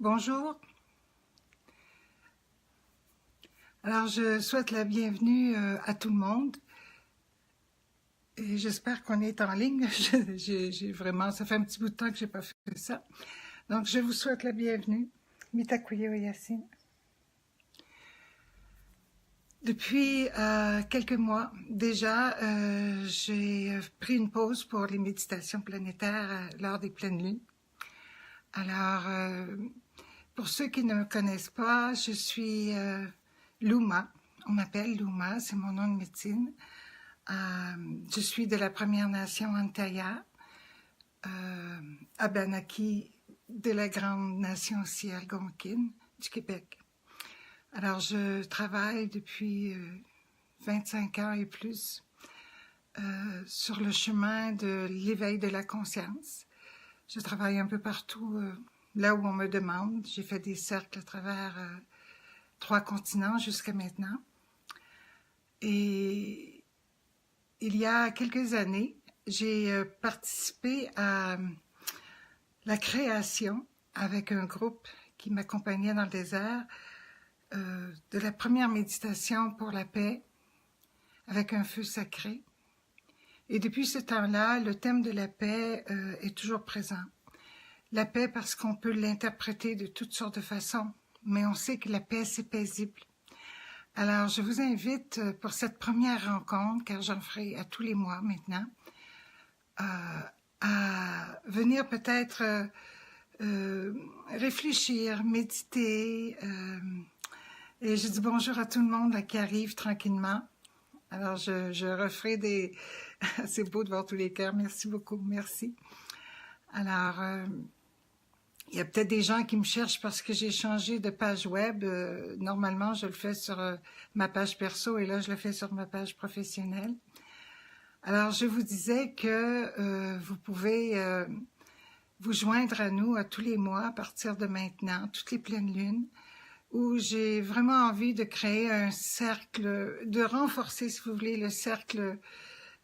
Bonjour. Alors, je souhaite la bienvenue à tout le monde et j'espère qu'on est en ligne. J'ai vraiment, ça fait un petit bout de temps que j'ai pas fait ça. Donc, je vous souhaite la bienvenue. Mitakuye Yacine. Depuis quelques mois déjà, j'ai pris une pause pour les méditations planétaires lors des pleines lunes. Alors, pour ceux qui ne me connaissent pas, je suis Luma. On m'appelle Luma, c'est mon nom de médecine. Je suis de la Première Nation Antaya, Abenaki de la Grande Nation aussi algonquine du Québec. Alors, je travaille depuis 25 ans et plus sur le chemin de l'éveil de la conscience. Je travaille un peu partout là où on me demande. J'ai fait des cercles à travers 3 continents jusqu'à maintenant. Et il y a quelques années, j'ai participé à la création avec un groupe qui m'accompagnait dans le désert de la première méditation pour la paix avec un feu sacré. Et depuis ce temps-là, le thème de la paix est toujours présent. La paix parce qu'on peut l'interpréter de toutes sortes de façons, mais on sait que la paix, c'est paisible. Alors, je vous invite pour cette première rencontre, car j'en ferai à tous les mois maintenant, à venir peut-être réfléchir, méditer. Et je dis bonjour à tout le monde là, qui arrive tranquillement. Alors, je referai des... c'est beau de voir tous les cœurs. Merci beaucoup, merci. Alors, il y a peut-être des gens qui me cherchent parce que j'ai changé de page web. Normalement, je le fais sur ma page perso et là, je le fais sur ma page professionnelle. Alors, je vous disais que vous pouvez vous joindre à nous à tous les mois à partir de maintenant, toutes les pleines lunes, où j'ai vraiment envie de créer un cercle, de renforcer, si vous voulez, le cercle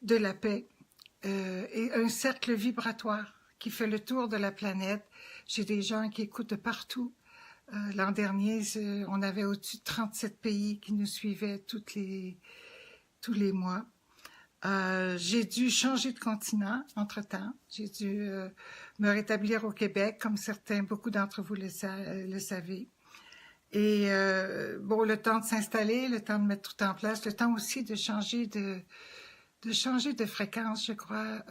de la paix et un cercle vibratoire qui fait le tour de la planète. J'ai des gens qui écoutent de partout. L'an dernier, on avait au-dessus de 37 pays qui nous suivaient tous les mois. J'ai dû changer de continent entre-temps. J'ai dû me rétablir au Québec, comme beaucoup d'entre vous le savez. Et bon, le temps de s'installer, le temps de mettre tout en place, le temps aussi de changer de fréquence, je crois,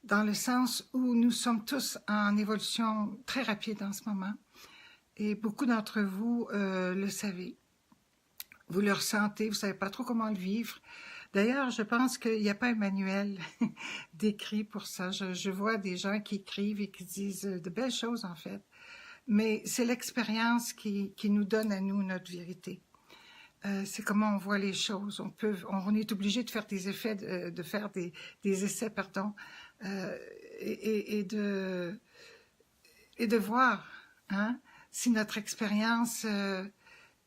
dans le sens où nous sommes tous en évolution très rapide en ce moment. Et beaucoup d'entre vous le savez. Vous le ressentez, vous ne savez pas trop comment le vivre. D'ailleurs, je pense qu'il n'y a pas un manuel décrit pour ça. Je vois des gens qui écrivent et qui disent de belles choses, en fait. Mais c'est l'expérience qui nous donne à nous notre vérité. C'est comment on voit les choses. On est obligé de faire des effets, de faire des essais, pardon, et de voir si notre expérience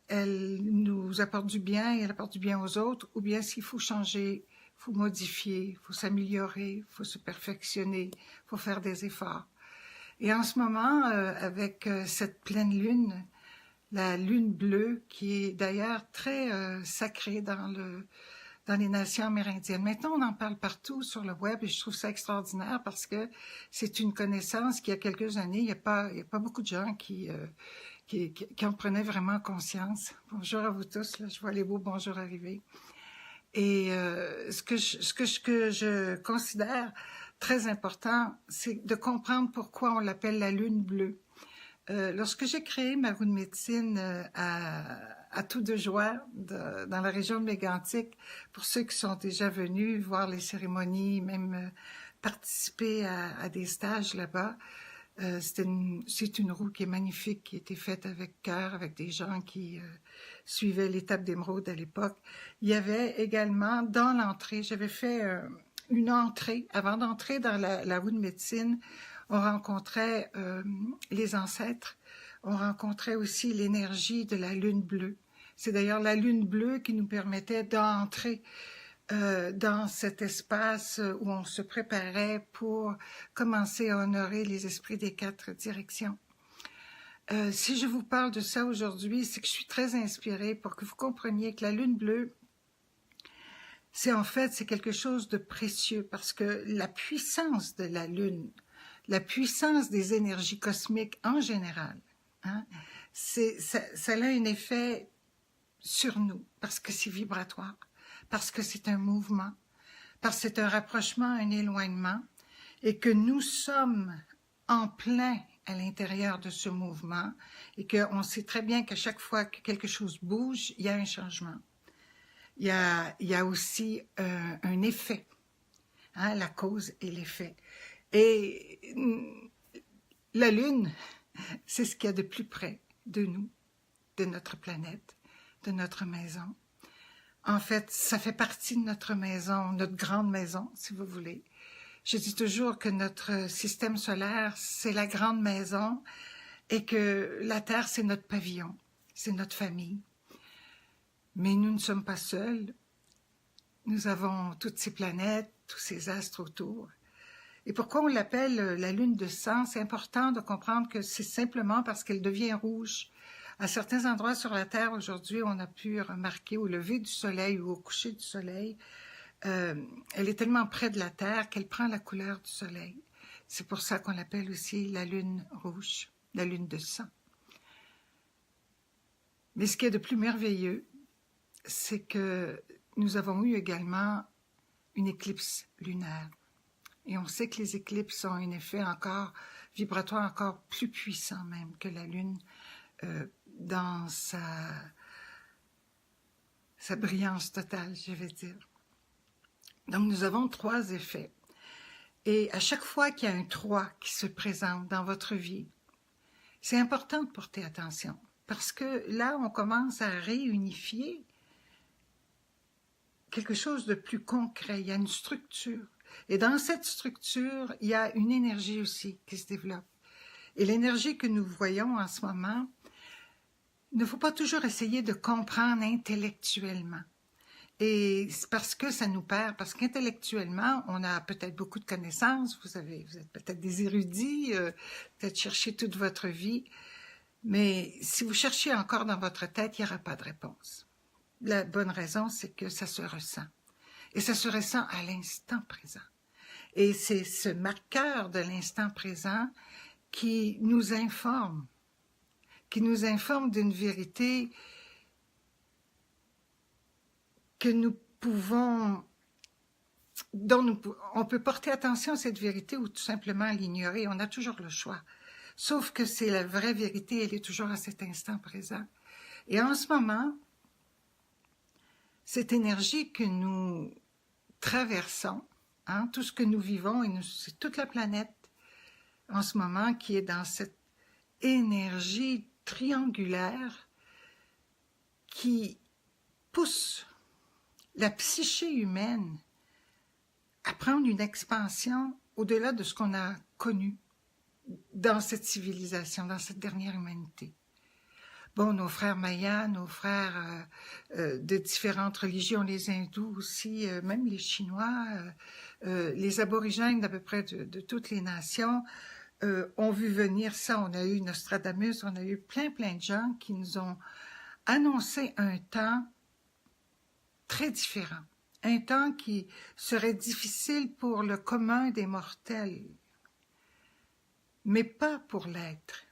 elle nous apporte du bien et elle apporte du bien aux autres, ou bien s'il faut changer, il faut modifier, il faut s'améliorer, il faut se perfectionner, il faut faire des efforts. Et en ce moment, avec cette pleine lune, la lune bleue, qui est d'ailleurs très sacrée dans les nations amérindiennes. Maintenant, on en parle partout sur le web et je trouve ça extraordinaire parce que c'est une connaissance qu'il y a quelques années, il n'y a pas beaucoup de gens qui en prenaient vraiment conscience. Bonjour à vous tous, là, je vois les beaux bonjours arriver. Et ce que je considère très important, c'est de comprendre pourquoi on l'appelle la lune bleue. Lorsque j'ai créé ma roue de médecine à Tout de Joie, dans la région de Mégantic, pour ceux qui sont déjà venus voir les cérémonies, même participer à des stages là-bas, c'est une roue qui est magnifique, qui a été faite avec cœur, avec des gens qui suivaient l'étape d'émeraude à l'époque. Il y avait également, dans l'entrée, j'avais fait une entrée, avant d'entrer dans la roue de médecine, on rencontrait les ancêtres, on rencontrait aussi l'énergie de la lune bleue. C'est d'ailleurs la lune bleue qui nous permettait d'entrer dans cet espace où on se préparait pour commencer à honorer les esprits des 4 directions. Si je vous parle de ça aujourd'hui, c'est que je suis très inspirée pour que vous compreniez que la lune bleue, c'est quelque chose de précieux parce que la puissance de la lune, la puissance des énergies cosmiques en général, hein, ça a un effet sur nous parce que c'est vibratoire, parce que c'est un mouvement, parce que c'est un rapprochement, un éloignement, et que nous sommes en plein à l'intérieur de ce mouvement et qu'on sait très bien qu'à chaque fois que quelque chose bouge, il y a un changement. Il y a aussi un effet, hein, la cause et l'effet. Et la Lune, c'est ce qu'il y a de plus près de nous, de notre planète, de notre maison. En fait, ça fait partie de notre maison, notre grande maison, si vous voulez. Je dis toujours que notre système solaire, c'est la grande maison et que la Terre, c'est notre pavillon, c'est notre famille. Mais nous ne sommes pas seuls. Nous avons toutes ces planètes, tous ces astres autour. Et pourquoi on l'appelle la lune de sang? C'est important de comprendre que c'est simplement parce qu'elle devient rouge. À certains endroits sur la Terre, aujourd'hui, on a pu remarquer au lever du soleil ou au coucher du soleil, elle est tellement près de la Terre qu'elle prend la couleur du soleil. C'est pour ça qu'on l'appelle aussi la lune rouge, la lune de sang. Mais ce qui est de plus merveilleux, c'est que nous avons eu également une éclipse lunaire. Et on sait que les éclipses ont un effet encore vibratoire, encore plus puissant même que la Lune dans sa brillance totale, je vais dire. Donc nous avons 3 effets. Et à chaque fois qu'il y a un 3 qui se présente dans votre vie, c'est important de porter attention. Parce que là, on commence à réunifier quelque chose de plus concret. Il y a une structure. Et dans cette structure, il y a une énergie aussi qui se développe. Et l'énergie que nous voyons en ce moment, il ne faut pas toujours essayer de comprendre intellectuellement. Et c'est parce que ça nous perd, parce qu'intellectuellement, on a peut-être beaucoup de connaissances, vous êtes peut-être des érudits, peut-être cherché toute votre vie, mais si vous cherchez encore dans votre tête, il n'y aura pas de réponse. La bonne raison, c'est que ça se ressent. Et ça se ressent à l'instant présent. Et c'est ce marqueur de l'instant présent qui nous informe d'une vérité que nous pouvons, on peut porter attention à cette vérité ou tout simplement l'ignorer. On a toujours le choix. Sauf que c'est la vraie vérité, elle est toujours à cet instant présent. Et en ce moment, cette énergie que nous traversons, hein, tout ce que nous vivons, et c'est toute la planète en ce moment qui est dans cette énergie triangulaire qui pousse la psyché humaine à prendre une expansion au-delà de ce qu'on a connu dans cette civilisation, dans cette dernière humanité. Bon, nos frères mayas, nos frères de différentes religions, les hindous aussi, même les Chinois, les aborigènes d'à peu près de toutes les nations ont vu venir ça. On a eu Nostradamus, on a eu plein de gens qui nous ont annoncé un temps très différent. Un temps qui serait difficile pour le commun des mortels, mais pas pour l'être.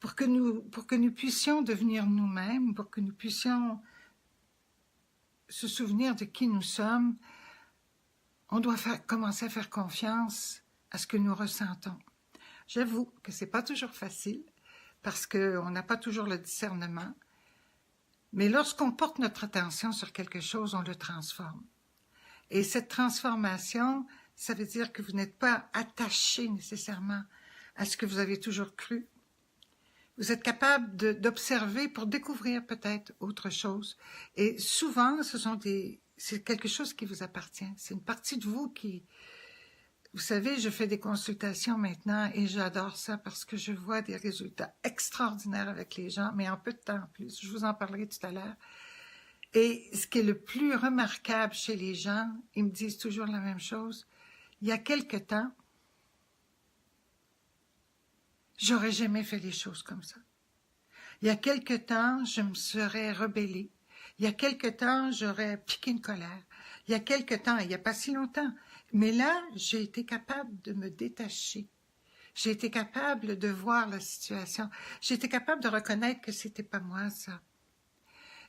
Pour que nous puissions devenir nous-mêmes, pour que nous puissions se souvenir de qui nous sommes, on doit commencer à faire confiance à ce que nous ressentons. J'avoue que ce n'est pas toujours facile, parce qu'on n'a pas toujours le discernement, mais lorsqu'on porte notre attention sur quelque chose, on le transforme. Et cette transformation, ça veut dire que vous n'êtes pas attaché nécessairement à ce que vous avez toujours cru. Vous êtes capable d'observer pour découvrir peut-être autre chose. Et souvent, c'est quelque chose qui vous appartient. C'est une partie de vous qui... Vous savez, je fais des consultations maintenant et j'adore ça parce que je vois des résultats extraordinaires avec les gens, mais en peu de temps en plus. Je vous en parlerai tout à l'heure. Et ce qui est le plus remarquable chez les gens, ils me disent toujours la même chose. Il y a quelque temps, j'aurais jamais fait les choses comme ça. Il y a quelque temps, je me serais rebellée. Il y a quelque temps, j'aurais piqué une colère. Il y a quelque temps, il n'y a pas si longtemps. Mais là, j'ai été capable de me détacher. J'ai été capable de voir la situation. J'ai été capable de reconnaître que c'était pas moi, ça.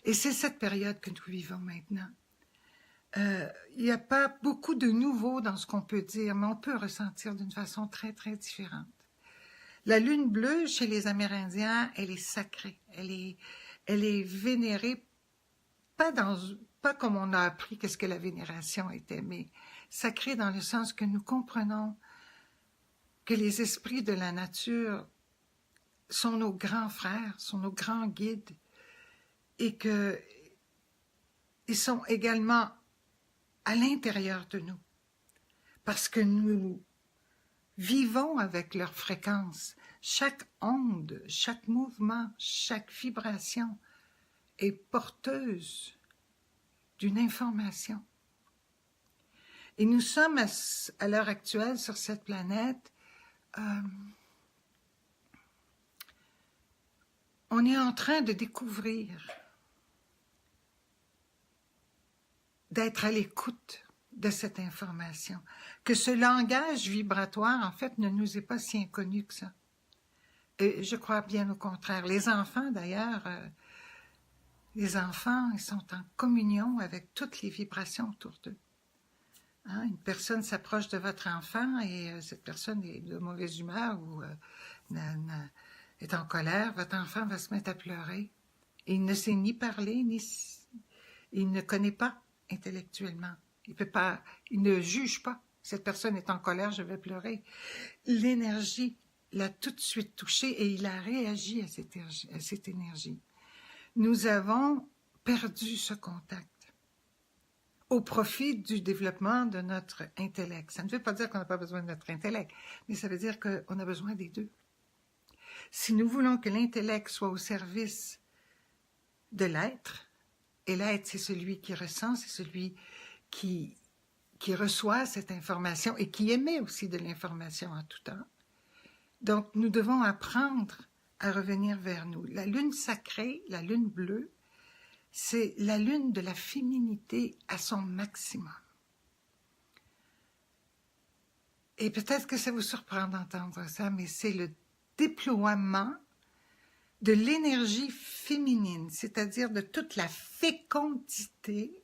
Et c'est cette période que nous vivons maintenant. Il n'y a pas beaucoup de nouveau dans ce qu'on peut dire, mais on peut ressentir d'une façon très, très différente. La lune bleue, chez les Amérindiens, elle est sacrée. Elle est vénérée, pas comme on a appris qu'est-ce que la vénération était, mais sacrée dans le sens que nous comprenons que les esprits de la nature sont nos grands frères, sont nos grands guides, et qu'ils sont également à l'intérieur de nous, parce que nous vivons avec leur fréquence. Chaque onde, chaque mouvement, chaque vibration est porteuse d'une information. Et nous sommes à l'heure actuelle sur cette planète, on est en train de découvrir, d'être à l'écoute de cette information, que ce langage vibratoire, en fait, ne nous est pas si inconnu que ça. Et je crois bien au contraire. Les enfants, d'ailleurs, les enfants, ils sont en communion avec toutes les vibrations autour d'eux. Hein? Une personne s'approche de votre enfant et cette personne est de mauvaise humeur ou est en colère, votre enfant va se mettre à pleurer. Et il ne sait ni parler, il ne connaît pas intellectuellement. Il ne juge pas. Cette personne est en colère, je vais pleurer. L'énergie l'a tout de suite touché et il a réagi à cette énergie. Nous avons perdu ce contact au profit du développement de notre intellect. Ça ne veut pas dire qu'on n'a pas besoin de notre intellect, mais ça veut dire qu'on a besoin des deux. Si nous voulons que l'intellect soit au service de l'être, et l'être, c'est celui qui ressent, c'est celui qui reçoit cette information et qui émet aussi de l'information en tout temps. Donc, nous devons apprendre à revenir vers nous. La lune sacrée, la lune bleue, c'est la lune de la féminité à son maximum. Et peut-être que ça vous surprend d'entendre ça, mais c'est le déploiement de l'énergie féminine, c'est-à-dire de toute la fécondité,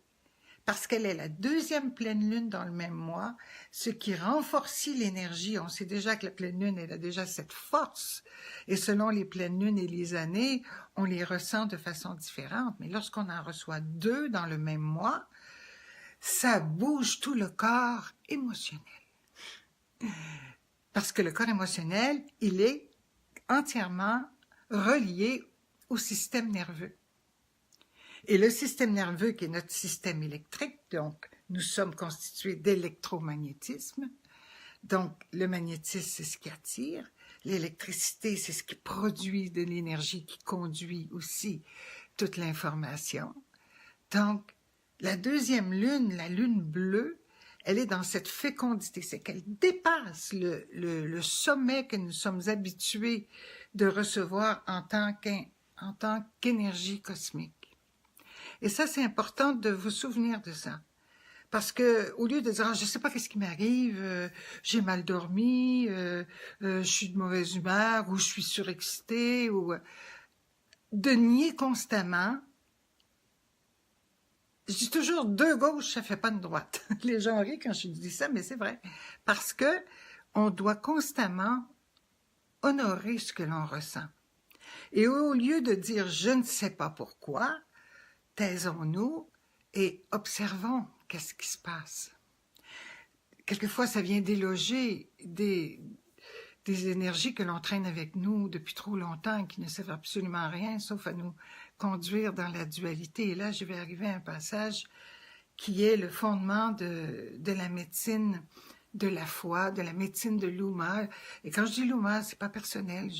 parce qu'elle est la deuxième pleine lune dans le même mois, ce qui renforce l'énergie. On sait déjà que la pleine lune, elle a déjà cette force, et selon les pleines lunes et les années, on les ressent de façon différente. Mais lorsqu'on en reçoit deux dans le même mois, ça bouge tout le corps émotionnel. Parce que le corps émotionnel, il est entièrement relié au système nerveux. Et le système nerveux, qui est notre système électrique, donc nous sommes constitués d'électromagnétisme. Donc le magnétisme, c'est ce qui attire. L'électricité, c'est ce qui produit de l'énergie, qui conduit aussi toute l'information. Donc la deuxième lune, la lune bleue, elle est dans cette fécondité, c'est qu'elle dépasse le sommet que nous sommes habitués de recevoir en tant qu'énergie cosmique. Et ça, c'est important de vous souvenir de ça. Parce que au lieu de dire, je ne sais pas qu'est-ce qui m'arrive, j'ai mal dormi, je suis de mauvaise humeur, ou je suis surexcitée, ou de nier constamment. Je dis toujours, deux gauches, ça fait pas une droite. Les gens rient quand je dis ça, mais c'est vrai. Parce que on doit constamment honorer ce que l'on ressent. Et au lieu de dire, je ne sais pas pourquoi, taisons-nous et observons qu'est-ce qui se passe. Quelquefois, ça vient déloger des énergies que l'on traîne avec nous depuis trop longtemps et qui ne servent absolument à rien, sauf à nous conduire dans la dualité. Et là, je vais arriver à un passage qui est le fondement de la médecine de la foi, de la médecine de l'Uma. Et quand je dis l'Uma, c'est pas personnel,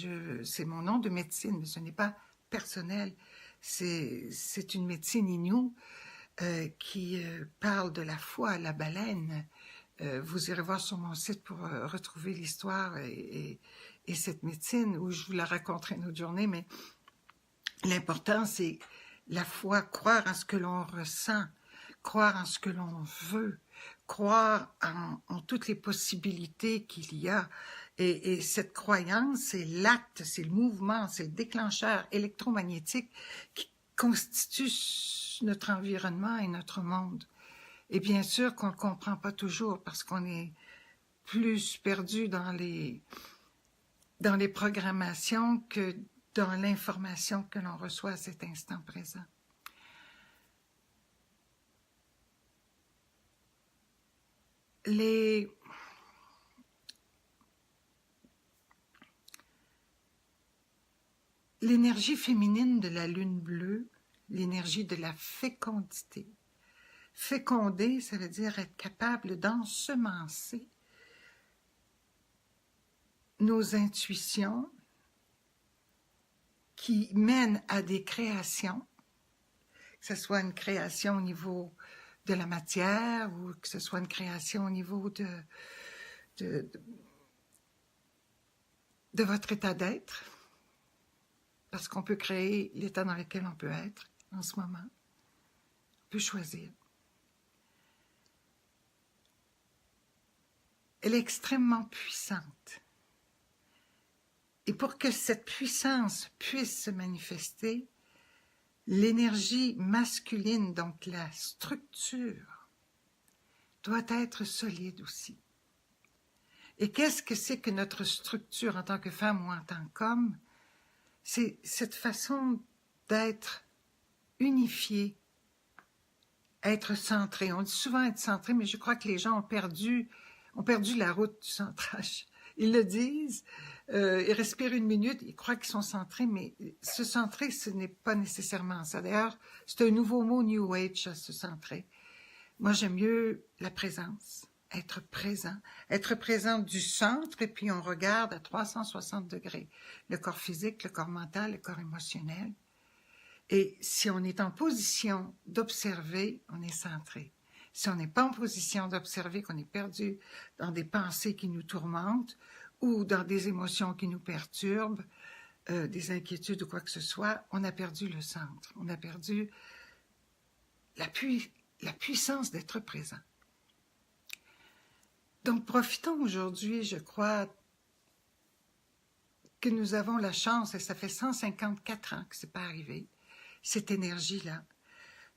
c'est mon nom de médecine, mais ce n'est pas personnel. C'est une médecine Innu qui parle de la foi à la baleine. Vous irez voir sur mon site pour retrouver l'histoire et cette médecine, où je vous la raconterai une autre journée, mais l'important, c'est la foi, croire en ce que l'on ressent, croire en ce que l'on veut, croire en toutes les possibilités qu'il y a. Et cette croyance, c'est l'acte, c'est le mouvement, c'est le déclencheur électromagnétique qui constitue notre environnement et notre monde. Et bien sûr qu'on ne le comprend pas toujours parce qu'on est plus perdu dans les programmations que dans l'information que l'on reçoit à cet instant présent. L'énergie féminine de la lune bleue, l'énergie de la fécondité. Féconder, ça veut dire être capable d'ensemencer nos intuitions qui mènent à des créations, que ce soit une création au niveau de la matière ou que ce soit une création au niveau de votre état d'être, parce qu'on peut créer l'état dans lequel on peut être en ce moment. On peut choisir. Elle est extrêmement puissante. Et pour que cette puissance puisse se manifester, l'énergie masculine, donc la structure, doit être solide aussi. Et qu'est-ce que c'est que notre structure en tant que femme ou en tant qu'homme? C'est cette façon d'être unifié, être centré. On dit souvent être centré, mais je crois que les gens ont perdu la route du centrage. Ils le disent, ils respirent une minute, ils croient qu'ils sont centrés, mais se centrer, ce n'est pas nécessairement ça. D'ailleurs, c'est un nouveau mot New Age, se centrer. Moi, j'aime mieux la présence, être présent du centre, et puis on regarde à 360 degrés. Le corps physique, le corps mental, le corps émotionnel. Et si on est en position d'observer, on est centré. Si on n'est pas en position d'observer, qu'on est perdu dans des pensées qui nous tourmentent ou dans des émotions qui nous perturbent, des inquiétudes ou quoi que ce soit, on a perdu le centre. On a perdu la puissance d'être présent. Donc, profitons aujourd'hui, je crois, que nous avons la chance, et ça fait 154 ans que ce n'est pas arrivé, cette énergie-là,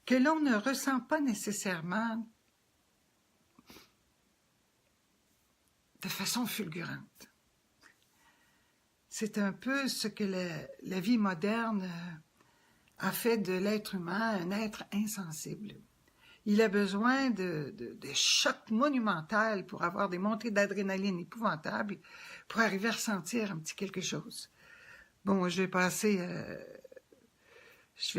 que l'on ne ressent pas nécessairement de façon fulgurante. C'est un peu ce que la vie moderne a fait de l'être humain un être insensible. Il a besoin de chocs monumentaux pour avoir des montées d'adrénaline épouvantables, pour arriver à ressentir un petit quelque chose. Bon, je vais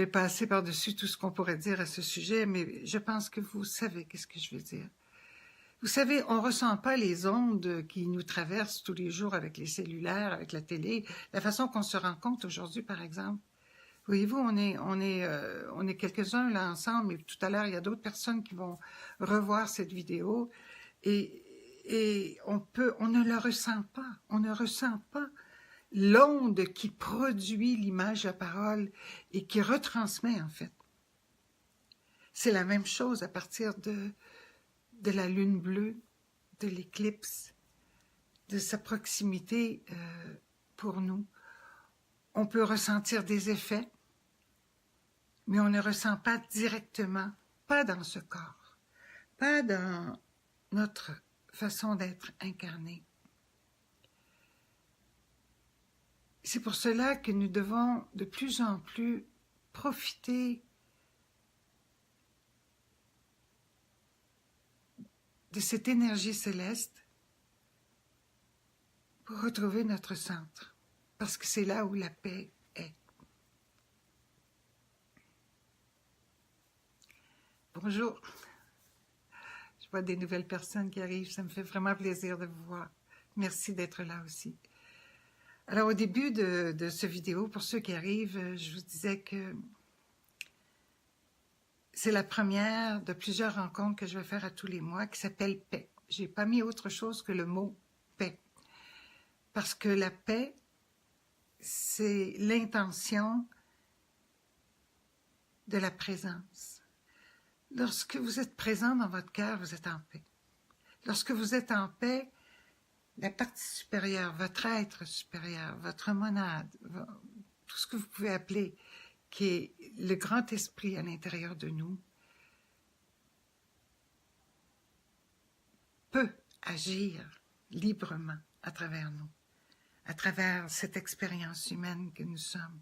passer par-dessus tout ce qu'on pourrait dire à ce sujet, mais je pense que vous savez qu'est-ce que je veux dire. Vous savez, on ne ressent pas les ondes qui nous traversent tous les jours avec les cellulaires, avec la télé, la façon qu'on se rend compte aujourd'hui, par exemple. Voyez-vous, on est quelques-uns là ensemble, mais tout à l'heure, il y a d'autres personnes qui vont revoir cette vidéo et on ne la ressent pas. On ne ressent pas l'onde qui produit l'image, la parole et qui retransmet, en fait. C'est la même chose à partir de la lune bleue, de l'éclipse, de sa proximité pour nous. On peut ressentir des effets, mais on ne ressent pas directement, pas dans ce corps, pas dans notre façon d'être incarné. C'est pour cela que nous devons de plus en plus profiter de cette énergie céleste pour retrouver notre centre, parce que c'est là où la paix est. Bonjour, je vois des nouvelles personnes qui arrivent, ça me fait vraiment plaisir de vous voir. Merci d'être là aussi. Alors au début de ce vidéo, pour ceux qui arrivent, je vous disais que c'est la première de plusieurs rencontres que je vais faire à tous les mois qui s'appelle paix. J'ai pas mis autre chose que le mot paix. Parce que la paix, c'est l'intention de la présence. Lorsque vous êtes présent dans votre cœur, vous êtes en paix. Lorsque vous êtes en paix, la partie supérieure, votre être supérieur, votre monade, tout ce que vous pouvez appeler, qui est le grand esprit à l'intérieur de nous, peut agir librement à travers nous, à travers cette expérience humaine que nous sommes.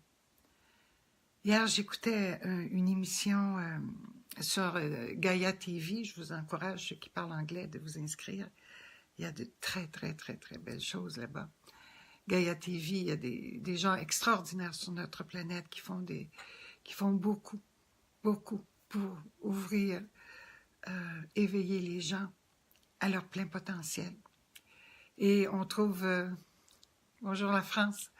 Hier, j'écoutais une émission sur Gaia TV. Je vous encourage, ceux qui parlent anglais, de vous inscrire. Il y a de très, très, très, très belles choses là-bas. Gaia TV, il y a des gens extraordinaires sur notre planète qui font beaucoup, beaucoup pour ouvrir, éveiller les gens à leur plein potentiel. Et on trouve, bonjour la France,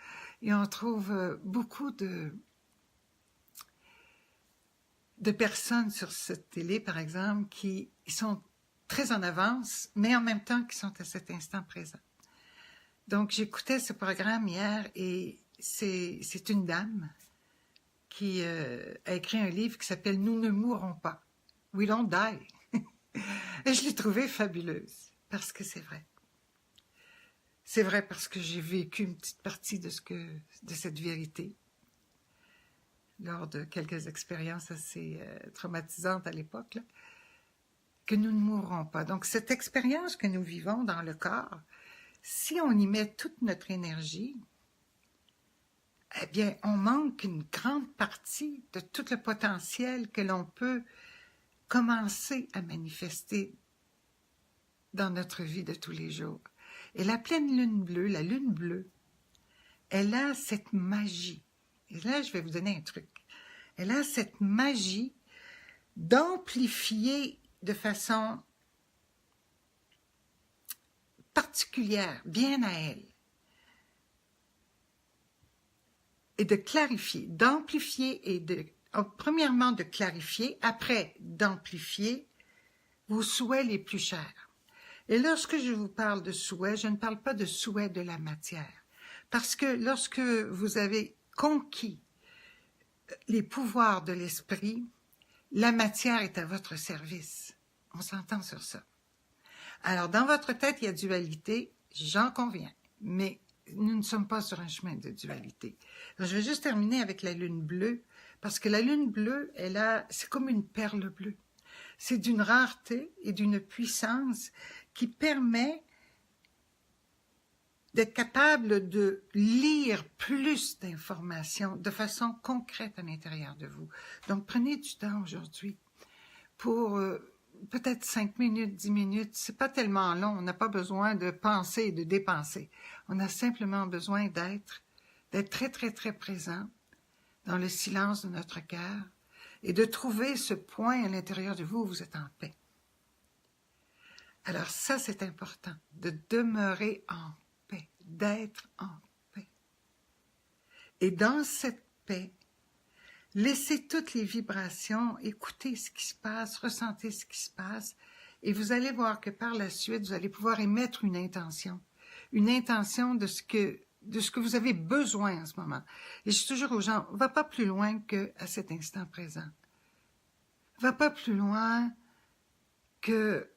et on trouve beaucoup de personnes sur cette télé, par exemple, qui sont très en avance, mais en même temps qui sont à cet instant présent. Donc, j'écoutais ce programme hier et c'est une dame qui a écrit un livre qui s'appelle « Nous ne mourrons pas ». « We don't die ». Et je l'ai trouvée fabuleuse, parce que c'est vrai. C'est vrai parce que j'ai vécu une petite partie de cette vérité lors de quelques expériences assez traumatisantes à l'époque, que nous ne mourrons pas. Donc, cette expérience que nous vivons dans le corps, si on y met toute notre énergie, eh bien, on manque une grande partie de tout le potentiel que l'on peut commencer à manifester dans notre vie de tous les jours. Et la pleine lune bleue, la lune bleue, elle a cette magie. Et là, je vais vous donner un truc. Elle a cette magie d'amplifier de façon particulière, bien à elle, et de clarifier, d'amplifier et premièrement de clarifier, après d'amplifier vos souhaits les plus chers. Et lorsque je vous parle de souhaits, je ne parle pas de souhaits de la matière, parce que lorsque vous avez conquis les pouvoirs de l'esprit, la matière est à votre service. On s'entend sur ça. Alors, dans votre tête, il y a dualité, j'en conviens, mais nous ne sommes pas sur un chemin de dualité. Alors, je vais juste terminer avec la lune bleue, parce que la lune bleue, c'est comme une perle bleue. C'est d'une rareté et d'une puissance qui permet d'être capable de lire plus d'informations de façon concrète à l'intérieur de vous. Donc, prenez du temps aujourd'hui pour peut-être 5 minutes, 10 minutes. C'est pas tellement long. On n'a pas besoin de penser et de dépenser. On a simplement besoin d'être très, très, très présent dans le silence de notre cœur et de trouver ce point à l'intérieur de vous où vous êtes en paix. Alors ça, c'est important, de demeurer en paix, d'être en paix. Et dans cette paix, laissez toutes les vibrations, écoutez ce qui se passe, ressentez ce qui se passe, et vous allez voir que par la suite, vous allez pouvoir émettre une intention de ce que vous avez besoin en ce moment. Et je dis toujours aux gens, va pas plus loin qu'à cet instant présent. Va pas plus loin que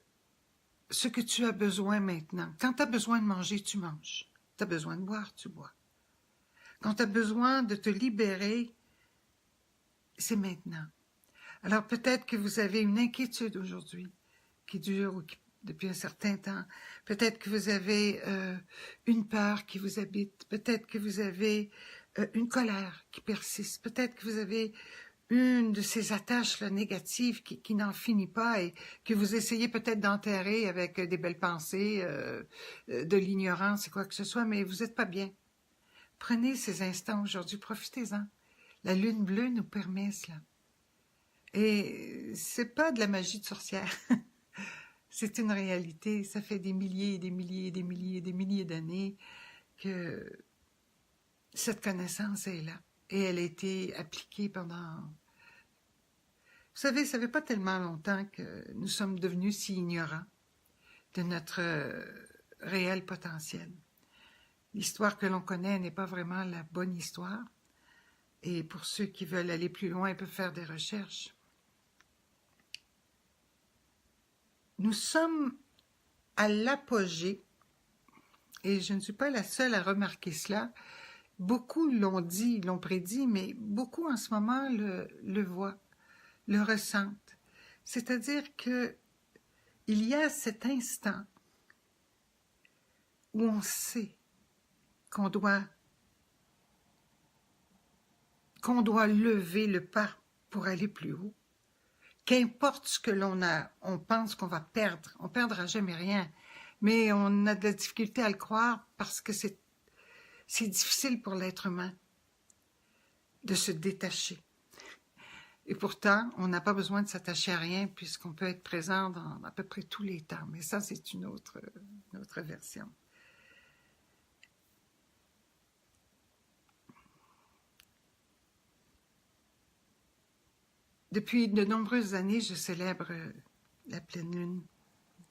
ce que tu as besoin maintenant. Quand tu as besoin de manger, tu manges. Tu as besoin de boire, tu bois. Quand tu as besoin de te libérer, c'est maintenant. Alors peut-être que vous avez une inquiétude aujourd'hui qui dure depuis un certain temps. Peut-être que vous avez une peur qui vous habite. Peut-être que vous avez une colère qui persiste. Peut-être que vous avez une de ces attaches là, négatives qui n'en finit pas et que vous essayez peut-être d'enterrer avec des belles pensées, de l'ignorance et quoi que ce soit, mais vous n'êtes pas bien. Prenez ces instants aujourd'hui, profitez-en. La lune bleue nous permet cela. Et c'est pas de la magie de sorcière. C'est une réalité. Ça fait des milliers et des milliers et des milliers et des milliers d'années que cette connaissance est là. Et elle a été appliquée pendant Vous savez, ça fait pas tellement longtemps que nous sommes devenus si ignorants de notre réel potentiel. L'histoire que l'on connaît n'est pas vraiment la bonne histoire. Et pour ceux qui veulent aller plus loin, ils peuvent faire des recherches. Nous sommes à l'apogée, et je ne suis pas la seule à remarquer cela. Beaucoup l'ont dit, l'ont prédit, mais beaucoup en ce moment le voient, le ressentent. C'est-à-dire que il y a cet instant où on sait qu'on doit lever le pas pour aller plus haut. Qu'importe ce que l'on a, on pense qu'on va perdre. On ne perdra jamais rien. Mais on a de la difficulté à le croire parce que c'est difficile pour l'être humain de se détacher. Et pourtant, on n'a pas besoin de s'attacher à rien puisqu'on peut être présent dans à peu près tous les temps. Mais ça, c'est une autre version. Depuis de nombreuses années, je célèbre la pleine lune,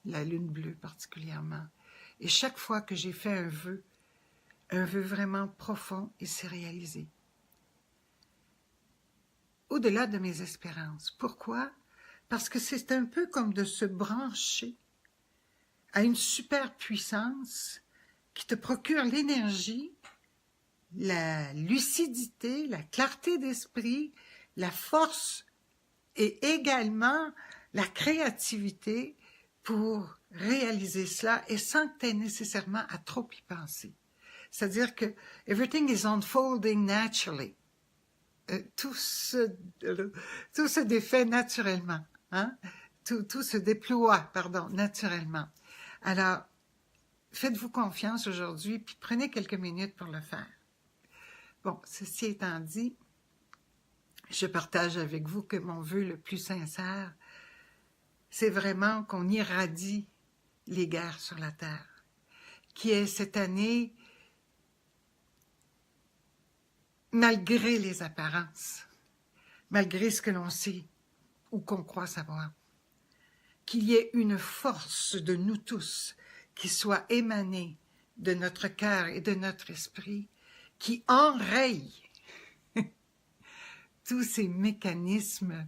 la lune bleue particulièrement. Et chaque fois que j'ai fait un vœu vraiment profond, il s'est réalisé. Au-delà de mes espérances. Pourquoi? Parce que c'est un peu comme de se brancher à une super puissance qui te procure l'énergie, la lucidité, la clarté d'esprit, la force et également la créativité pour réaliser cela et sans que tu aies nécessairement à trop y penser. C'est-à-dire que everything is unfolding naturally. Tout se défait naturellement. Hein? Tout se déploie, naturellement. Alors, faites-vous confiance aujourd'hui, puis prenez quelques minutes pour le faire. Bon, ceci étant dit, je partage avec vous que mon vœu le plus sincère, c'est vraiment qu'on irradie les guerres sur la terre, qui est cette année, malgré les apparences, malgré ce que l'on sait ou qu'on croit savoir, qu'il y ait une force de nous tous qui soit émanée de notre cœur et de notre esprit, qui enraye tous ces mécanismes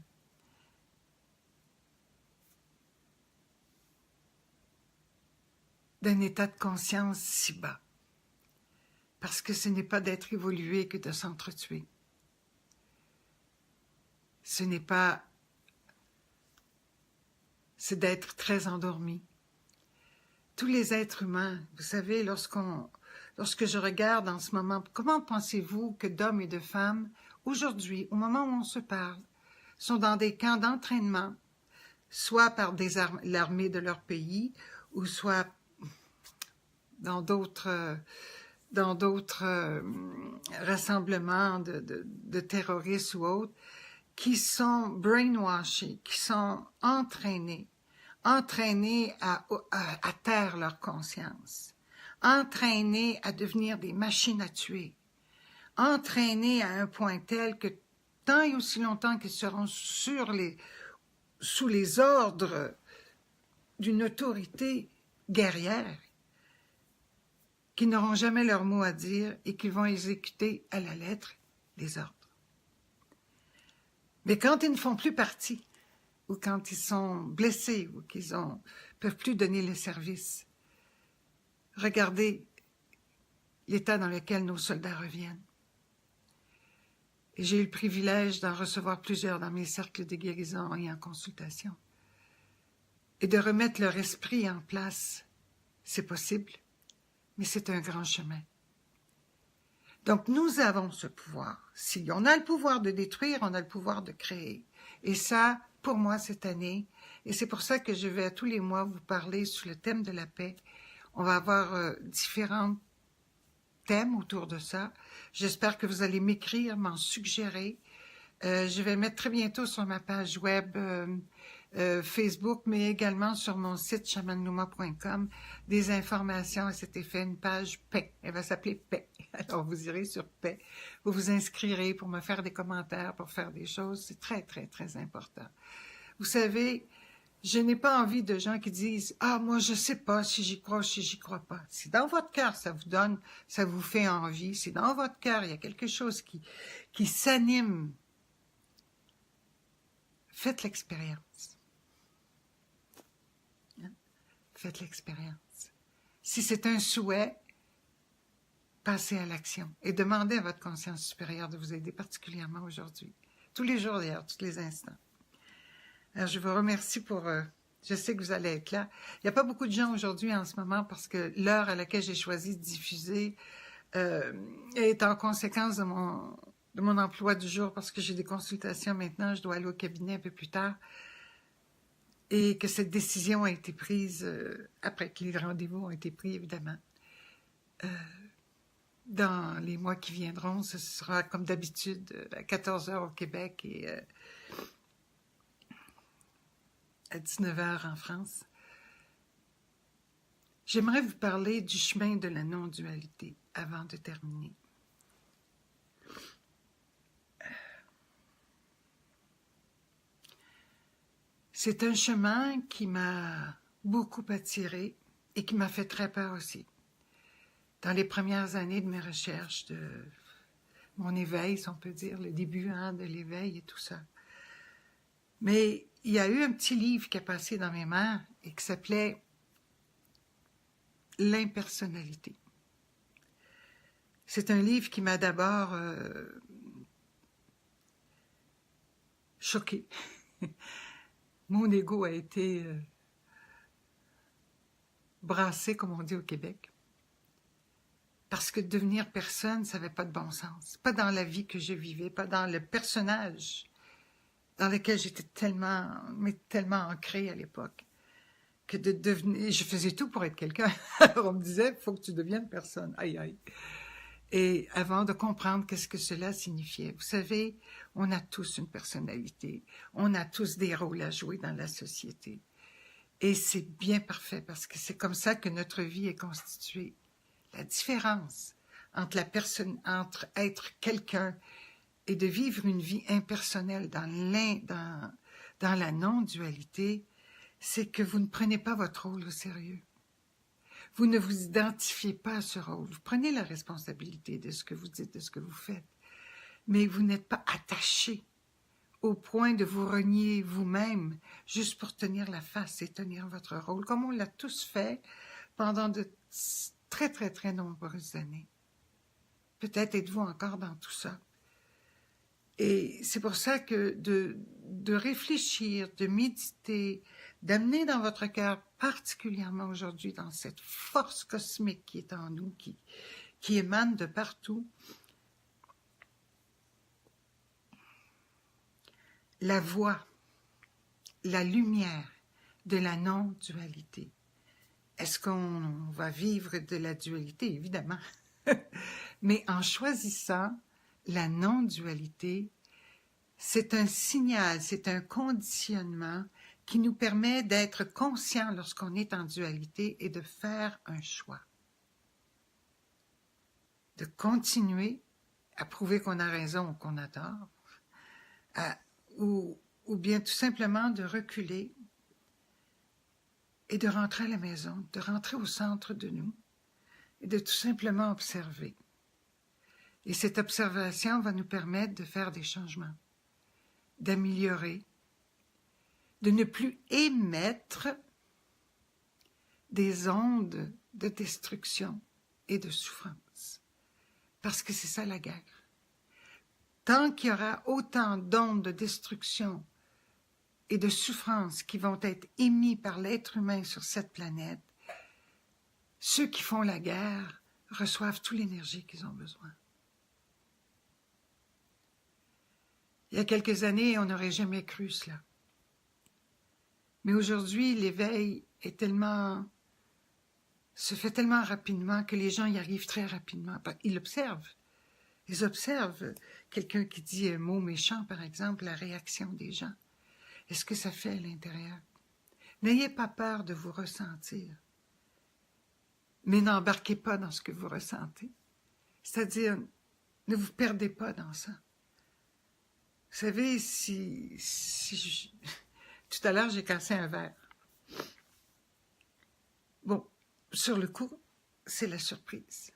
d'un état de conscience si bas. Parce que ce n'est pas d'être évolué que de s'entretuer. Ce n'est pas... c'est d'être très endormi. Tous les êtres humains, vous savez, lorsque je regarde en ce moment, comment pensez-vous que d'hommes et de femmes, aujourd'hui, au moment où on se parle, sont dans des camps d'entraînement, soit par l'armée de leur pays, ou soit dans d'autres rassemblements de terroristes ou autres, qui sont brainwashés, qui sont entraînés à taire leur conscience, entraînés à devenir des machines à tuer, entraînés à un point tel que tant et aussi longtemps qu'ils seront sous les ordres d'une autorité guerrière, qu'ils n'auront jamais leur mot à dire et qu'ils vont exécuter à la lettre les ordres. Mais quand ils ne font plus partie, ou quand ils sont blessés, ou qu'ils ne peuvent plus donner le service, regardez l'état dans lequel nos soldats reviennent. Et j'ai eu le privilège d'en recevoir plusieurs dans mes cercles de guérison et en consultation. Et de remettre leur esprit en place, c'est possible, mais c'est un grand chemin. Donc, nous avons ce pouvoir. Si on a le pouvoir de détruire, on a le pouvoir de créer. Et ça, pour moi, cette année, et c'est pour ça que je vais à tous les mois vous parler sur le thème de la paix. On va avoir différents thèmes autour de ça. J'espère que vous allez m'écrire, m'en suggérer. Je vais mettre très bientôt sur ma page web Facebook, mais également sur mon site chamannouma.com, des informations à cet effet, une page paix. Elle va s'appeler paix. Alors, vous irez sur paix. Vous vous inscrirez pour me faire des commentaires, pour faire des choses. C'est très, très, très important. Vous savez, je n'ai pas envie de gens qui disent « Ah, moi, je sais pas si j'y crois ou si j'y crois pas. » Si dans votre cœur, ça vous donne, ça vous fait envie, si dans votre cœur, il y a quelque chose qui s'anime, faites l'expérience. Hein? Faites l'expérience. Si c'est un souhait, passez à l'action et demandez à votre conscience supérieure de vous aider particulièrement aujourd'hui. Tous les jours d'ailleurs, tous les instants. Alors, je vous remercie pour... je sais que vous allez être là. Il n'y a pas beaucoup de gens aujourd'hui en ce moment parce que l'heure à laquelle j'ai choisi de diffuser est en conséquence de mon emploi du jour parce que j'ai des consultations maintenant. Je dois aller au cabinet un peu plus tard. Et que cette décision a été prise après que les rendez-vous ont été pris, évidemment. Dans les mois qui viendront, ce sera comme d'habitude à 14h au Québec et... à 19h en France. J'aimerais vous parler du chemin de la non-dualité avant de terminer. C'est un chemin qui m'a beaucoup attirée et qui m'a fait très peur aussi. Dans les premières années de mes recherches, de mon éveil, si on peut dire, le début de l'éveil et tout ça. Mais il y a eu un petit livre qui a passé dans mes mains et qui s'appelait « L'impersonnalité ». C'est un livre qui m'a d'abord choquée. Mon ego a été brassé, comme on dit au Québec, parce que devenir personne, ça n'avait pas de bon sens. Pas dans la vie que je vivais, pas dans le personnage dans lequel j'étais tellement ancrée à l'époque, que de devenir... Je faisais tout pour être quelqu'un. Alors on me disait, il faut que tu deviennes personne. Aïe, aïe. Et avant de comprendre qu'est-ce que cela signifiait. Vous savez, on a tous une personnalité. On a tous des rôles à jouer dans la société. Et c'est bien parfait parce que c'est comme ça que notre vie est constituée. La différence entre être quelqu'un et de vivre une vie impersonnelle dans la non-dualité, c'est que vous ne prenez pas votre rôle au sérieux. Vous ne vous identifiez pas à ce rôle. Vous prenez la responsabilité de ce que vous dites, de ce que vous faites, mais vous n'êtes pas attaché au point de vous renier vous-même juste pour tenir la face et tenir votre rôle, comme on l'a tous fait pendant de très, très, très nombreuses années. Peut-être êtes-vous encore dans tout ça. Et c'est pour ça que de réfléchir, de méditer, d'amener dans votre cœur, particulièrement aujourd'hui, dans cette force cosmique qui est en nous, qui émane de partout, la voix, la lumière de la non-dualité. Est-ce qu'on va vivre de la dualité? Évidemment. Mais en choisissant la non-dualité, c'est un signal, c'est un conditionnement qui nous permet d'être conscients lorsqu'on est en dualité et de faire un choix. De continuer à prouver qu'on a raison ou qu'on a tort, ou bien tout simplement de reculer et de rentrer à la maison, de rentrer au centre de nous et de tout simplement observer. Et cette observation va nous permettre de faire des changements, d'améliorer, de ne plus émettre des ondes de destruction et de souffrance. Parce que c'est ça la guerre. Tant qu'il y aura autant d'ondes de destruction et de souffrance qui vont être émis par l'être humain sur cette planète, ceux qui font la guerre reçoivent toute l'énergie qu'ils ont besoin. Il y a quelques années, on n'aurait jamais cru cela. Mais aujourd'hui, l'éveil se fait tellement rapidement que les gens y arrivent très rapidement. Ils observent. Ils observent quelqu'un qui dit un mot méchant, par exemple, la réaction des gens. et ce que ça fait à l'intérieur. N'ayez pas peur de vous ressentir, mais n'embarquez pas dans ce que vous ressentez. C'est-à-dire, ne vous perdez pas dans ça. Vous savez, tout à l'heure, j'ai cassé un verre. Bon, sur le coup, c'est la surprise.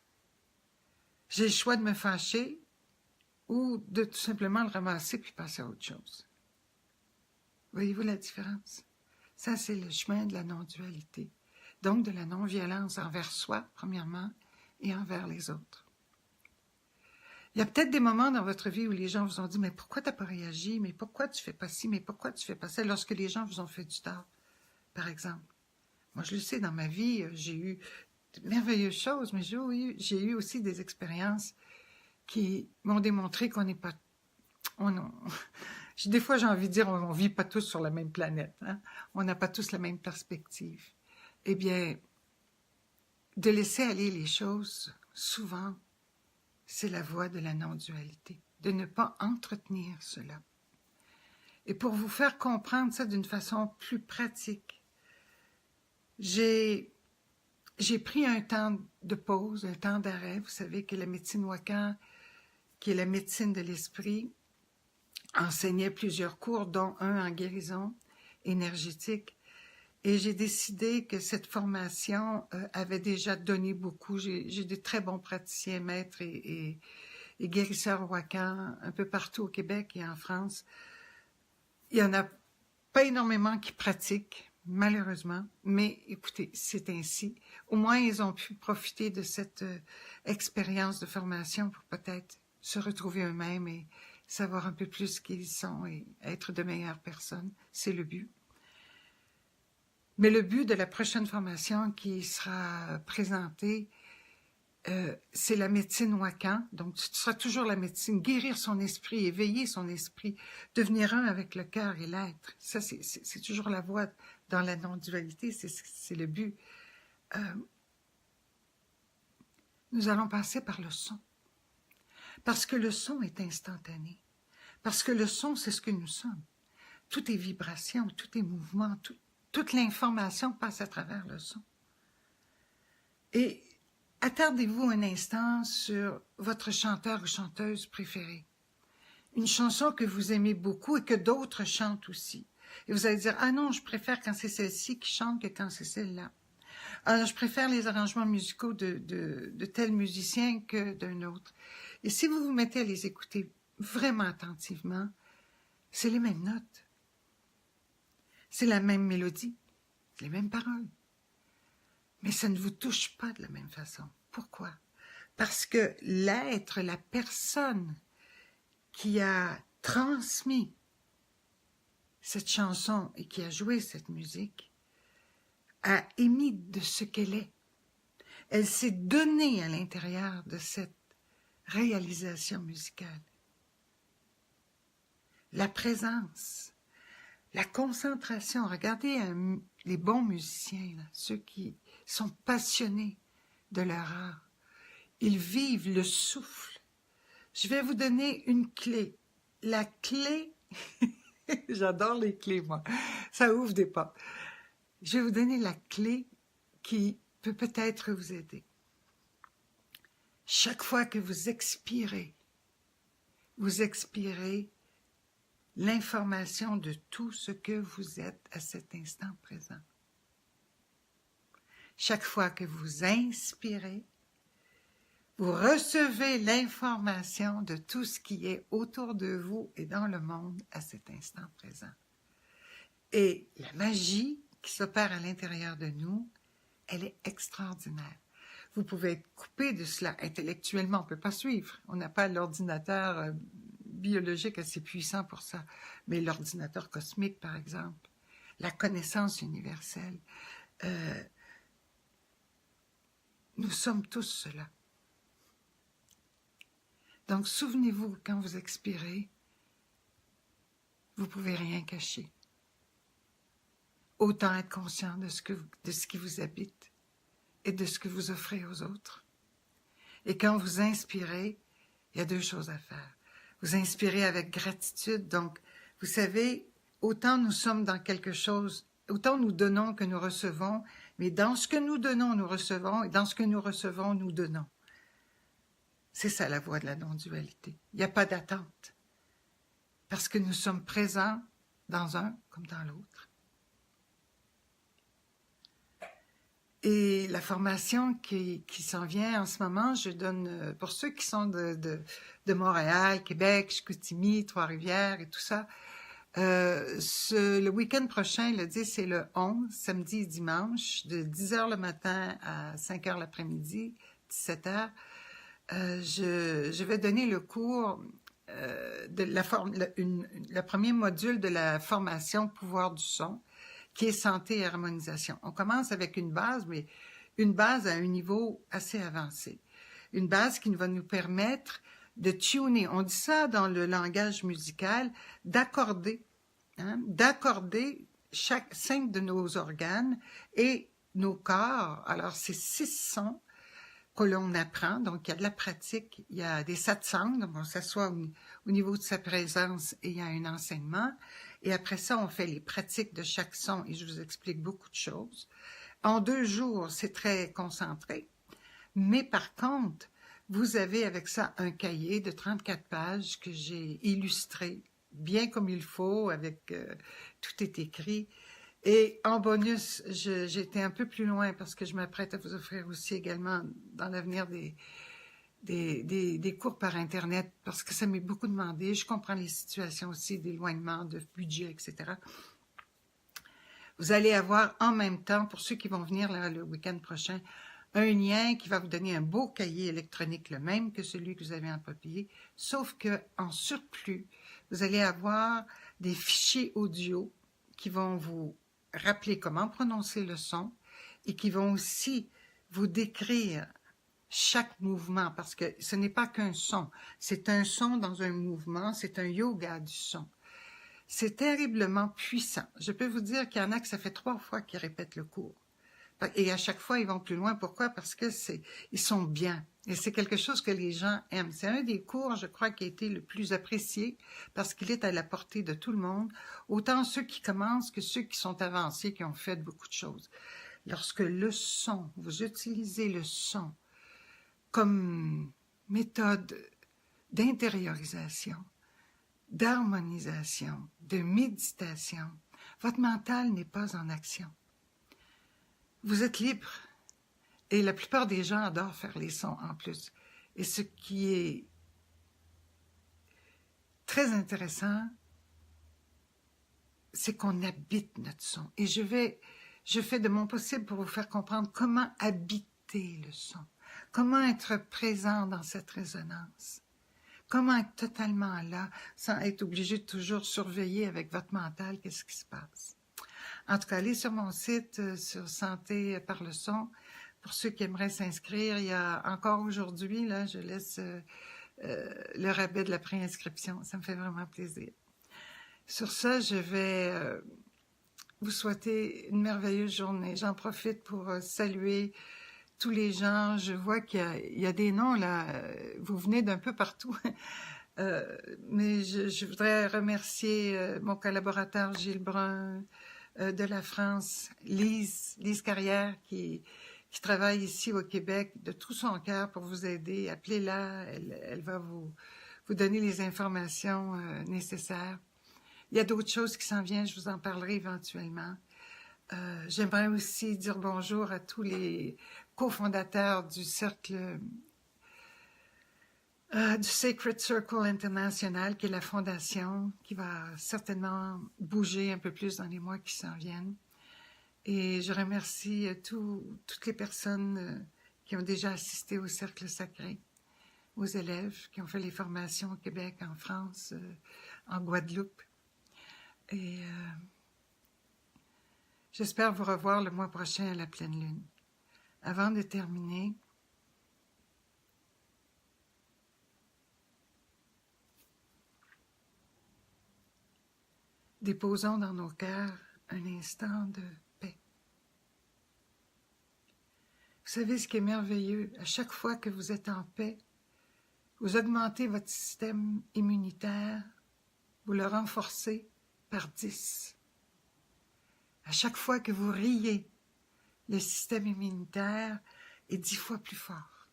J'ai le choix de me fâcher ou de tout simplement le ramasser puis passer à autre chose. Voyez-vous la différence? Ça, c'est le chemin de la non-dualité. Donc, de la non-violence envers soi, premièrement, et envers les autres. Il y a peut-être des moments dans votre vie où les gens vous ont dit « Mais pourquoi tu n'as pas réagi? Mais pourquoi tu ne fais pas ci? Mais pourquoi tu ne fais pas ça? » Lorsque les gens vous ont fait du tort, par exemple. Moi, je le sais, dans ma vie, j'ai eu de merveilleuses choses, mais j'ai eu aussi des expériences qui m'ont démontré qu'on n'est pas... Des fois, j'ai envie de dire, on ne vit pas tous sur la même planète. Hein? On n'a pas tous la même perspective. Eh bien, de laisser aller les choses, souvent, c'est la voie de la non-dualité, de ne pas entretenir cela. Et pour vous faire comprendre ça d'une façon plus pratique, j'ai pris un temps de pause, un temps d'arrêt. Vous savez que la médecine Wakan, qui est la médecine de l'esprit, enseignait plusieurs cours, dont un en guérison énergétique. Et j'ai décidé que cette formation avait déjà donné beaucoup. J'ai de très bons praticiens, maîtres et guérisseurs Wakan un peu partout au Québec et en France. Il n'y en a pas énormément qui pratiquent, malheureusement, mais écoutez, c'est ainsi. Au moins, ils ont pu profiter de cette expérience de formation pour peut-être se retrouver eux-mêmes et savoir un peu plus qui ils sont et être de meilleures personnes. C'est le but. Mais le but de la prochaine formation qui sera présentée, c'est la médecine Wakan. Donc, ce sera toujours la médecine, guérir son esprit, éveiller son esprit, devenir un avec le cœur et l'être. Ça, c'est toujours la voie dans la non-dualité, c'est le but. Nous allons passer par le son. Parce que le son est instantané. Parce que le son, c'est ce que nous sommes. Tout est vibration, tout est mouvement, toute l'information passe à travers le son. Et attardez-vous un instant sur votre chanteur ou chanteuse préféré. Une chanson que vous aimez beaucoup et que d'autres chantent aussi. Et vous allez dire, ah non, je préfère quand c'est celle-ci qui chante que quand c'est celle-là. Ah, je préfère les arrangements musicaux de tel musicien que d'un autre. Et si vous vous mettez à les écouter vraiment attentivement, c'est les mêmes notes. C'est la même mélodie, les mêmes paroles. Mais ça ne vous touche pas de la même façon. Pourquoi? Parce que l'être, la personne qui a transmis cette chanson et qui a joué cette musique a émis de ce qu'elle est. Elle s'est donnée à l'intérieur de cette réalisation musicale. La présence, la concentration. Regardez les bons musiciens, là, ceux qui sont passionnés de leur art. Ils vivent le souffle. Je vais vous donner une clé. La clé, j'adore les clés, moi. Ça ouvre des portes. Je vais vous donner la clé qui peut peut-être vous aider. Chaque fois que vous expirez l'information de tout ce que vous êtes à cet instant présent. Chaque fois que vous inspirez, vous recevez l'information de tout ce qui est autour de vous et dans le monde à cet instant présent. Et la magie qui s'opère à l'intérieur de nous, elle est extraordinaire. Vous pouvez être coupé de cela intellectuellement, on ne peut pas suivre. On n'a pas l'ordinateur biologique assez puissant pour ça. Mais l'ordinateur cosmique, par exemple, la connaissance universelle, nous sommes tous cela. Donc, souvenez-vous, quand vous expirez, vous ne pouvez rien cacher. Autant être conscient de ce qui vous habite et de ce que vous offrez aux autres. Et quand vous inspirez, il y a deux choses à faire. Vous inspirez avec gratitude, donc, vous savez, autant nous sommes dans quelque chose, autant nous donnons que nous recevons, mais dans ce que nous donnons, nous recevons, et dans ce que nous recevons, nous donnons. C'est ça la voie de la non-dualité. Il n'y a pas d'attente, parce que nous sommes présents dans un comme dans l'autre. Et la formation qui s'en vient en ce moment, je donne, pour ceux qui sont de Montréal, Québec, Chicoutimi, Trois-Rivières et tout ça, le week-end prochain, le 10 et le 11, samedi et dimanche, de 10h le matin à 5h l'après-midi, 17h, je vais donner le cours de le premier module de la formation Pouvoir du son, qui est santé et harmonisation. On commence avec une base, mais une base à un niveau assez avancé. Une base qui va nous permettre de tuner, on dit ça dans le langage musical, d'accorder, d'accorder chaque 5 de nos organes et nos corps. Alors, c'est 6 sons que l'on apprend, donc il y a de la pratique, il y a des satsangs, donc on s'assoit au niveau de sa présence et il y a un enseignement. Et après ça, on fait les pratiques de chaque son et je vous explique beaucoup de choses. En 2 jours, c'est très concentré. Mais par contre, vous avez avec ça un cahier de 34 pages que j'ai illustré bien comme il faut, avec tout est écrit. Et en bonus, j'ai été un peu plus loin parce que je m'apprête à vous offrir aussi également dans l'avenir des cours par Internet parce que ça m'est beaucoup demandé. Je comprends les situations aussi d'éloignement, de budget, etc. Vous allez avoir en même temps, pour ceux qui vont venir là, le week-end prochain, un lien qui va vous donner un beau cahier électronique, le même que celui que vous avez en papier, sauf qu'en surplus, vous allez avoir des fichiers audio qui vont vous rappeler comment prononcer le son et qui vont aussi vous décrire chaque mouvement, parce que ce n'est pas qu'un son, c'est un son dans un mouvement, c'est un yoga du son. C'est terriblement puissant. Je peux vous dire qu'il y en a que ça fait 3 fois qu'ils répètent le cours. Et à chaque fois, ils vont plus loin. Pourquoi? Parce que ils sont bien. Et c'est quelque chose que les gens aiment. C'est un des cours, je crois, qui a été le plus apprécié parce qu'il est à la portée de tout le monde, autant ceux qui commencent que ceux qui sont avancés, qui ont fait beaucoup de choses. Lorsque le son, vous utilisez le son comme méthode d'intériorisation, d'harmonisation, de méditation, votre mental n'est pas en action. Vous êtes libre. Et la plupart des gens adorent faire les sons en plus. Et ce qui est très intéressant, c'est qu'on habite notre son. Et je fais de mon possible pour vous faire comprendre comment habiter le son. Comment être présent dans cette résonance. Comment être totalement là, sans être obligé de toujours surveiller avec votre mental qu'est-ce qui se passe. En tout cas, allez sur mon site, sur Santé par le son. Pour ceux qui aimeraient s'inscrire, il y a encore aujourd'hui, là, je laisse le rabais de la préinscription. Ça me fait vraiment plaisir. Sur ça, je vais vous souhaiter une merveilleuse journée. J'en profite pour saluer tous les gens. Je vois qu'il y a des noms, là. Vous venez d'un peu partout. Mais je voudrais remercier mon collaborateur Gilles Brun de la France, Lise Carrière, qui travaille ici au Québec de tout son cœur pour vous aider. Appelez-la, elle va vous donner les informations nécessaires. Il y a d'autres choses qui s'en viennent, je vous en parlerai éventuellement. J'aimerais aussi dire bonjour à tous les cofondateurs du cercle du Sacred Circle International, qui est la fondation, qui va certainement bouger un peu plus dans les mois qui s'en viennent. Et je remercie toutes les personnes qui ont déjà assisté au Cercle Sacré, aux élèves qui ont fait les formations au Québec, en France, en Guadeloupe. Et j'espère vous revoir le mois prochain à la pleine lune. Avant de terminer, déposons dans nos cœurs un instant de paix. Vous savez ce qui est merveilleux? À chaque fois que vous êtes en paix, vous augmentez votre système immunitaire, vous le renforcez, par 10. À chaque fois que vous riez, le système immunitaire est 10 fois plus fort.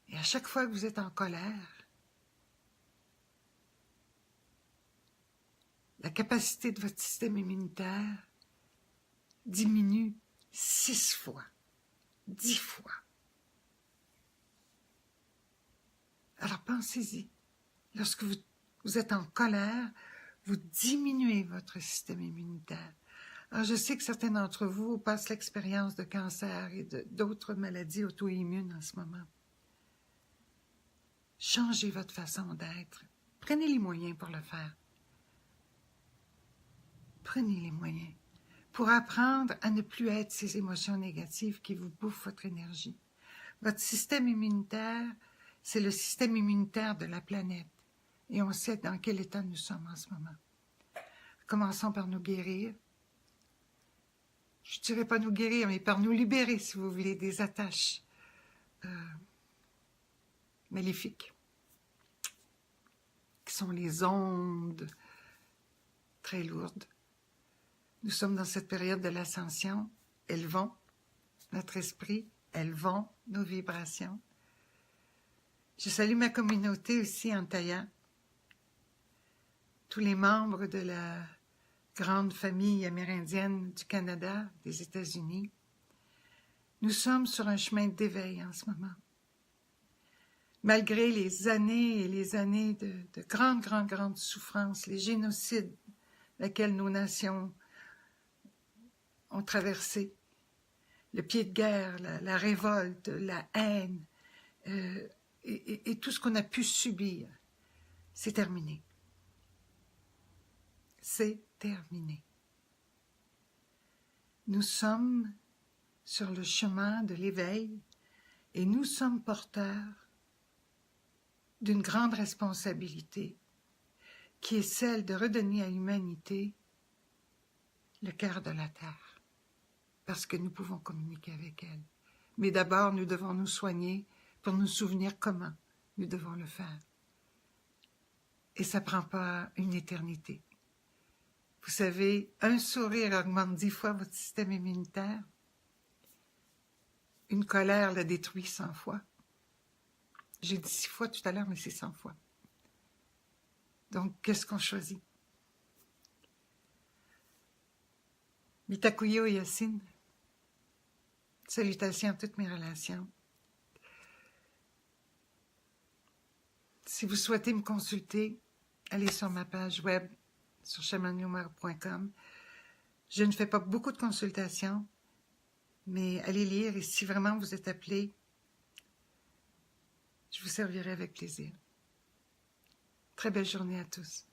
Et à chaque fois que vous êtes en colère, la capacité de votre système immunitaire diminue 6 fois, 10 fois. Alors pensez-y, lorsque vous êtes en colère, vous diminuez votre système immunitaire. Alors je sais que certains d'entre vous passent l'expérience de cancer et d'autres maladies auto-immunes en ce moment. Changez votre façon d'être. Prenez les moyens pour le faire. Prenez les moyens pour apprendre à ne plus être ces émotions négatives qui vous bouffent votre énergie. Votre système immunitaire, c'est le système immunitaire de la planète. Et on sait dans quel état nous sommes en ce moment. Commençons par nous guérir. Je ne dirais pas nous guérir, mais par nous libérer, si vous voulez, des attaches maléfiques, qui sont les ondes très lourdes. Nous sommes dans cette période de l'ascension. Élevons notre esprit, élevons nos vibrations. Je salue ma communauté aussi en Taïwan, tous les membres de la grande famille amérindienne du Canada, des États-Unis. Nous sommes sur un chemin d'éveil en ce moment. Malgré les années et les années de grandes souffrances, les génocides lesquels nos nations ont traversé, le pied de guerre, la révolte, la haine, et tout ce qu'on a pu subir, c'est terminé. C'est terminé. Nous sommes sur le chemin de l'éveil et nous sommes porteurs d'une grande responsabilité qui est celle de redonner à l'humanité le cœur de la terre, parce que nous pouvons communiquer avec elle. Mais d'abord, nous devons nous soigner pour nous souvenir comment nous devons le faire. Et ça ne prend pas une éternité. Vous savez, un sourire augmente 10 fois votre système immunitaire. Une colère le détruit 100 fois. J'ai dit 6 fois tout à l'heure, mais c'est 100 fois. Donc, qu'est-ce qu'on choisit? Mitakuyo Yassine. Salutations à toutes mes relations. Si vous souhaitez me consulter, allez sur ma page web sur chamanyomer.com. Je ne fais pas beaucoup de consultations, mais allez lire et si vraiment vous êtes appelé, je vous servirai avec plaisir. Très belle journée à tous.